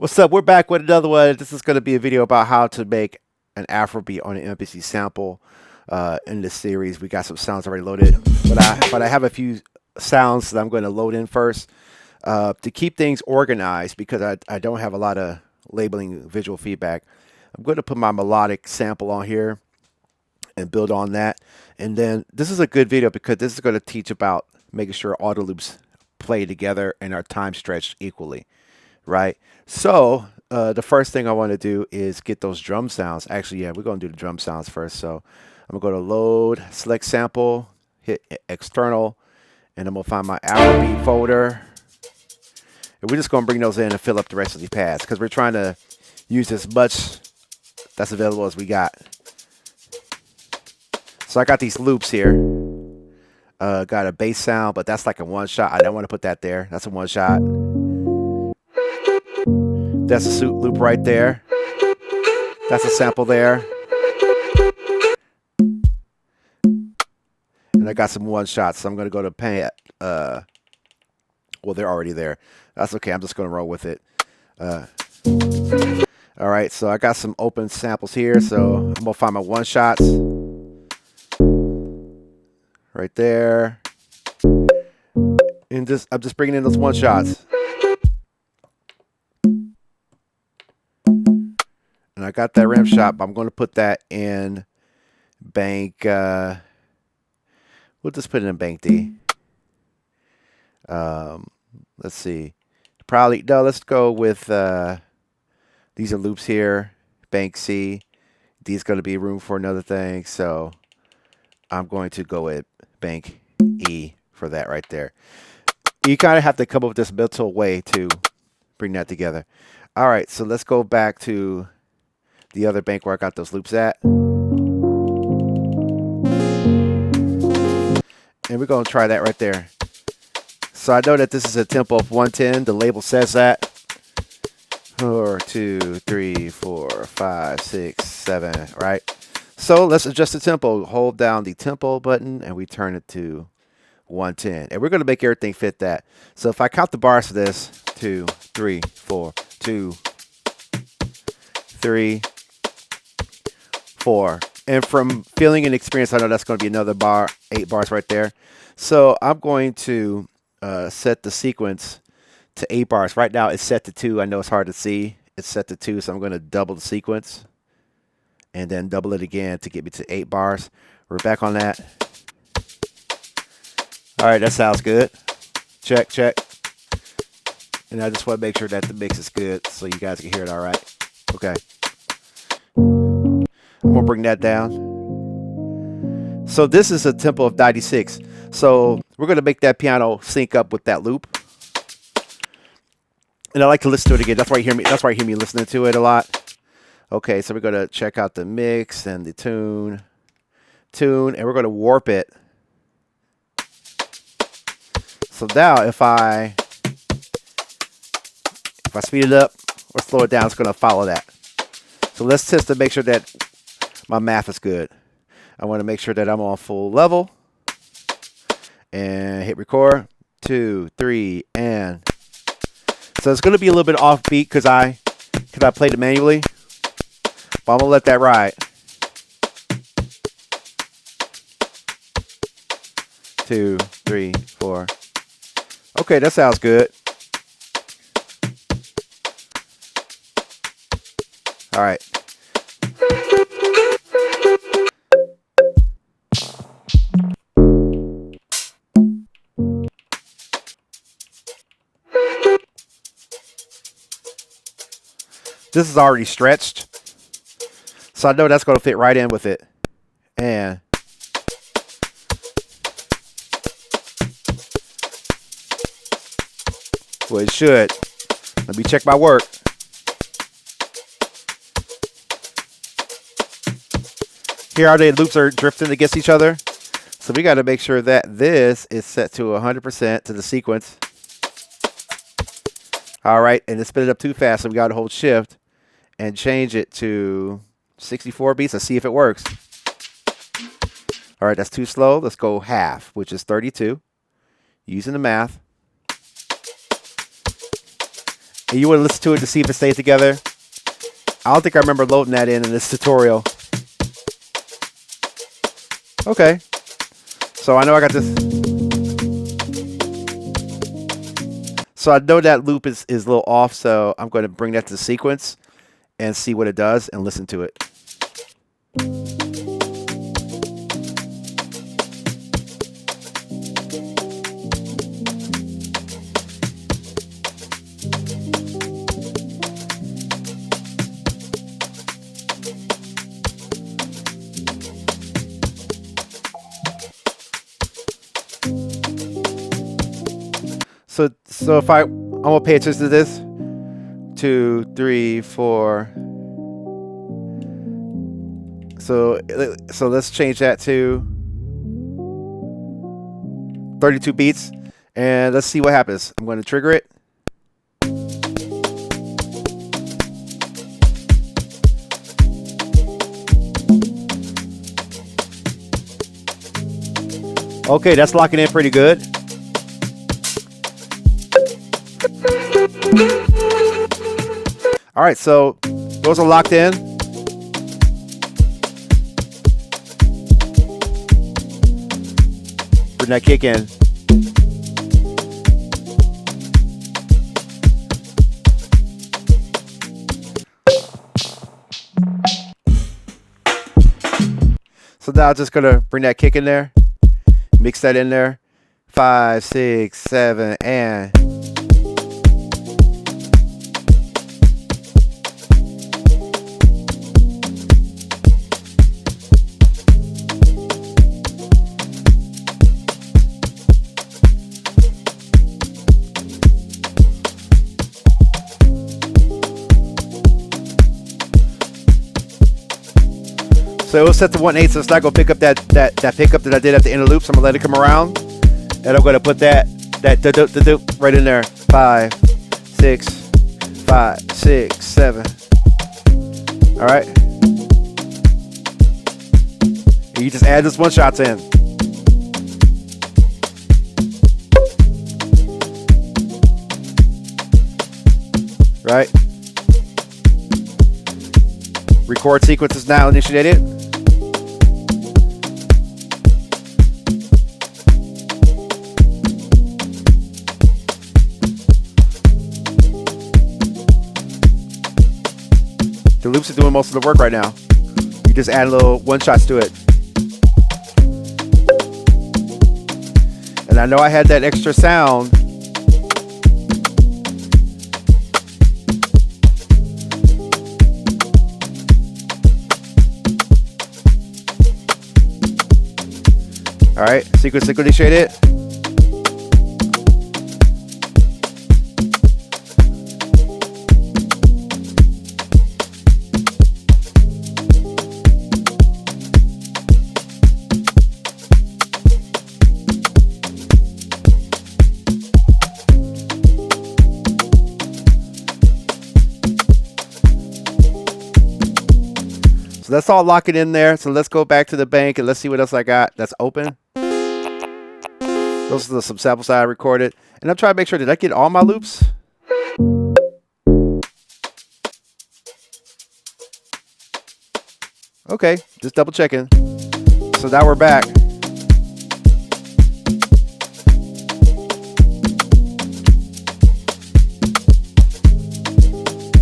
What's up? We're back with another one. This is going to be a video about how to make an Afrobeat on an MPC sample. In this series, we got some sounds already loaded, but I have a few sounds that I'm going to load in first to keep things organized because I don't have a lot of labeling visual feedback. I'm going to put my melodic sample on here and build on that. And then this is a good video because this is going to teach about making sure all the loops play together and are time stretched equally. Right. So the first thing I want to do is get those drum sounds. Actually, yeah, we're going to do the drum sounds first. So I'm going to go to load, select sample, hit external, and I'm going to find my Afrobeat folder. And we're just going to bring those in and fill up the rest of the pads because we're trying to use as much that's available as we got. So I got these loops here. Got a bass sound, but that's like a one shot. I don't want to put that there. That's a one shot. That's a suit loop right there. That's a sample there. And I got some one shots, so I'm going to go to pad. Well, they're already there. That's okay. I'm just going to roll with it. All right, so I got some open samples here, so I'm going to find my one shots. Right there. And I'm just bringing in those one shots. And I got that rim shot, but I'm going to put that in bank. We'll just put it in bank D. Let's see. Probably, no, let's go with, these are loops here. Bank C. D is going to be room for another thing. So I'm going to go with bank E for that right there. You kind of have to come up with this mental way to bring that together. All right, so let's go back to the other bank where I got those loops at. And we're going to try that right there. So I know that this is a tempo of 110. The label says that. 4, 2, 3, 4, 5, 6, 7, right? So let's adjust the tempo. Hold down the tempo button and we turn it to 110. And we're going to make everything fit that. So if I count the bars for this, 2, 3, 4, 2, 3, 4. And from feeling and experience, I know that's going to be another bar, 8 bars right there. So I'm going to set the sequence to 8 bars. Right now it's set to 2. I know it's hard to see. It's set to 2, so I'm going to double the sequence and then double it again to get me to 8 bars. We're back on that. All right, that sounds good. Check, check. And I just want to make sure that the mix is good so you guys can hear it all right. Okay. I'm going to bring that down. So this is a tempo of 96. So we're going to make that piano sync up with that loop. And I like to listen to it again. That's why you hear me. That's why you hear me listening to it a lot. Okay, so we're going to check out the mix and the tune, and we're going to warp it. So now if I speed it up or slow it down, it's going to follow that. So let's test to make sure that my math is good. I want to make sure that I'm on full level. And hit record. 2, 3, and so it's going to be a little bit offbeat because I played it manually. But I'm going to let that ride. 2, 3, 4. Okay, that sounds good. All right. This is already stretched. So I know that's going to fit right in with it. And well, it should. Let me check my work. Here are the loops are drifting against each other. So we got to make sure that this is set to 100% to the sequence. All right, and it's spin it up too fast, so we got to hold shift and change it to 64 beats. Let's see if it works. All right, that's too slow. Let's go half, which is 32. Using the math. and you want to listen to it to see if it stays together. I don't think I remember loading that in this tutorial. Okay. So I know I got this. So I know that loop is a little off, so I'm going to bring that to the sequence and see what it does and listen to it. So if I'm gonna pay attention to this. 2, 3, 4. So let's change that to 32 beats, and let's see what happens. I'm going to trigger it. Okay, that's locking in pretty good. All right, so those are locked in. Bring that kick in. So now I'm just gonna bring that kick in there, mix that in there. 5, 6, 7, and so it was set to 1/8, so it's not gonna pick up that pickup that I did at the end of the loop. So I'm gonna let it come around, and I'm gonna put that right in there. 5, 6, 5, 6, 7. All right, and you just add this one shots in. Right. Record sequence is now initiated. The loops are doing most of the work right now. You just add little one shots to it. And I know I had that extra sound. All right, sequence initiated. So that's all locking in there. So let's go back to the bank and let's see what else I got that's open. Those are some samples I recorded. And I'm trying to make sure, did I get all my loops? Okay, just double checking. So now we're back.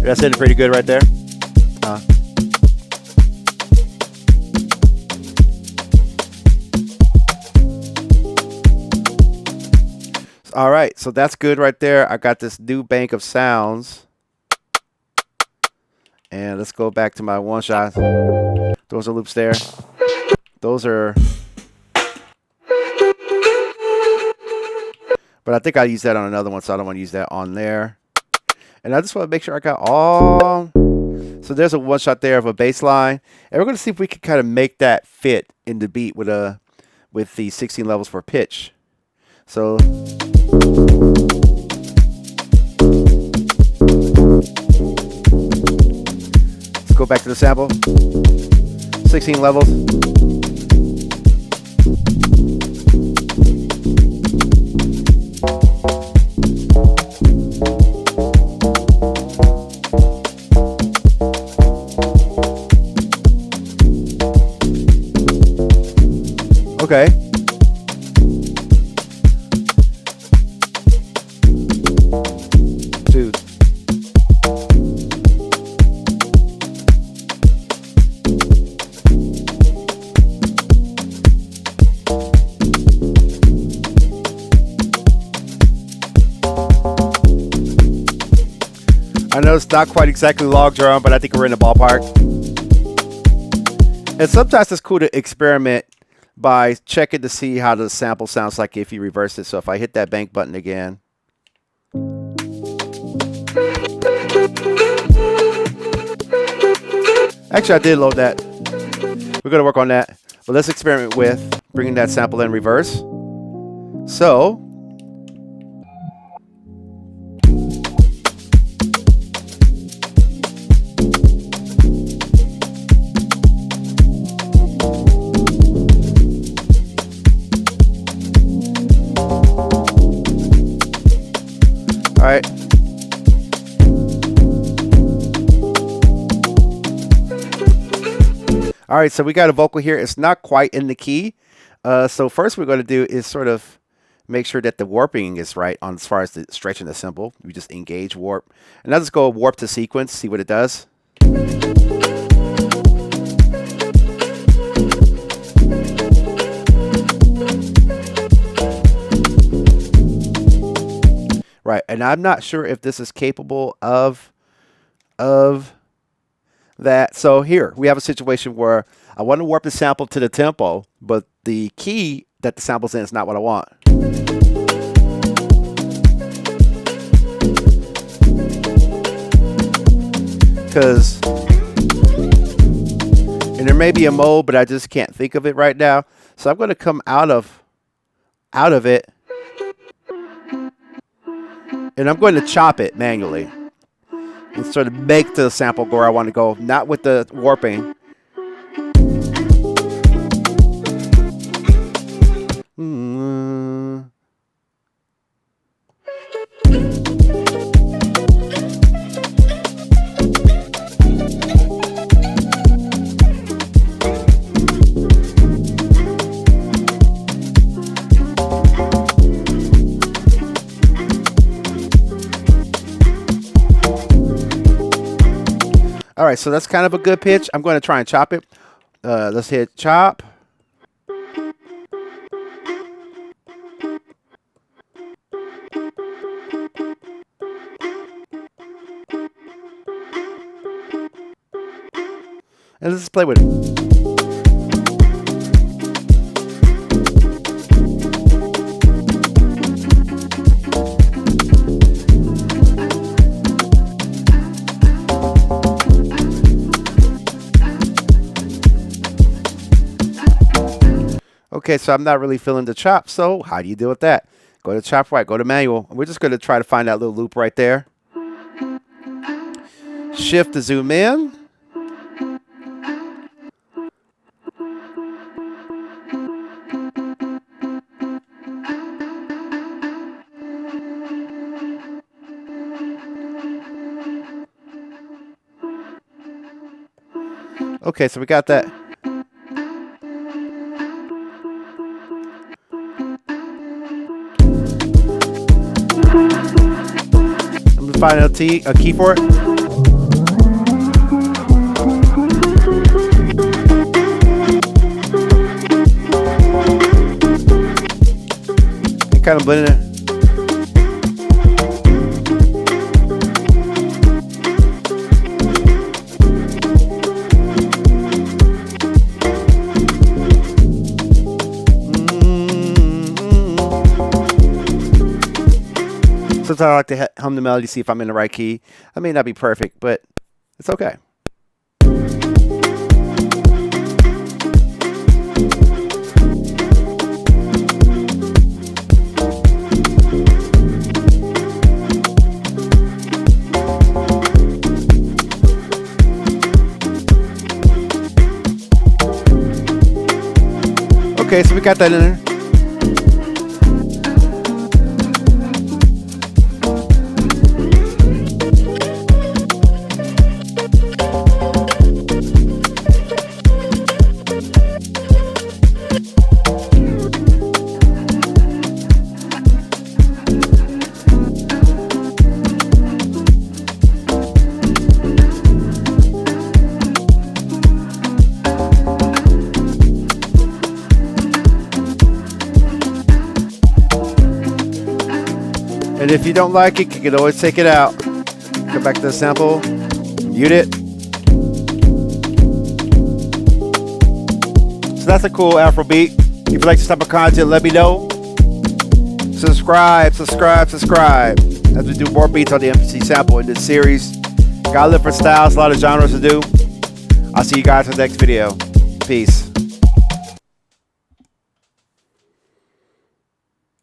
That's hitting pretty good right there. All right, so that's good right there. I got this new bank of sounds. And let's go back to my one shot. Those are loops there. Those are... But I think I used that on another one, so I don't want to use that on there. And I just want to make sure I got all... So there's a one shot there of a bass line. And we're going to see if we can kind of make that fit in the beat with the 16 levels for pitch. So... Let's go back to the sample. 16 levels. Okay. Two. I know it's not quite exactly log drum, but I think we're in the ballpark. And sometimes it's cool to experiment by checking to see how the sample sounds like if you reverse it. So if I hit that bank button again. Actually, I did load that. We're going to work on that. But let's experiment with bringing that sample in reverse. So all right. All right, so we got a vocal here. It's not quite in the key. So first we're going to do is sort of make sure that the warping is right on as far as the stretching the cymbal. We just engage warp. And now let's go warp to sequence, see what it does. Right, and I'm not sure if this is capable of that. So here we have a situation where I want to warp the sample to the tempo, but the key that the sample's in is not what I want. And there may be a mode, but I just can't think of it right now. So I'm going to come out of it. And I'm going to chop it manually and sort of make the sample go where I want to go, not with the warping. All right, so that's kind of a good pitch. I'm going to try and chop it. Let's hit chop. And let's just play with it. Okay, so I'm not really feeling the chop. So how do you deal with that? Go to chop right, go to manual. We're just going to try to find that little loop right there. Shift to zoom in. Okay, so we got that. I'm gonna find a key for it. And kind of blending it. Sometimes I like to hum the melody, see if I'm in the right key. I may not be perfect, but it's okay. Okay, so we got that in there. If you don't like it, you can always take it out. Come back to the sample, mute it. So that's a cool Afrobeat. If you like this type of content, let me know. Subscribe. As we do more beats on the MPC Sample in this series. Got different styles, a lot of genres to do. I'll see you guys in the next video. Peace.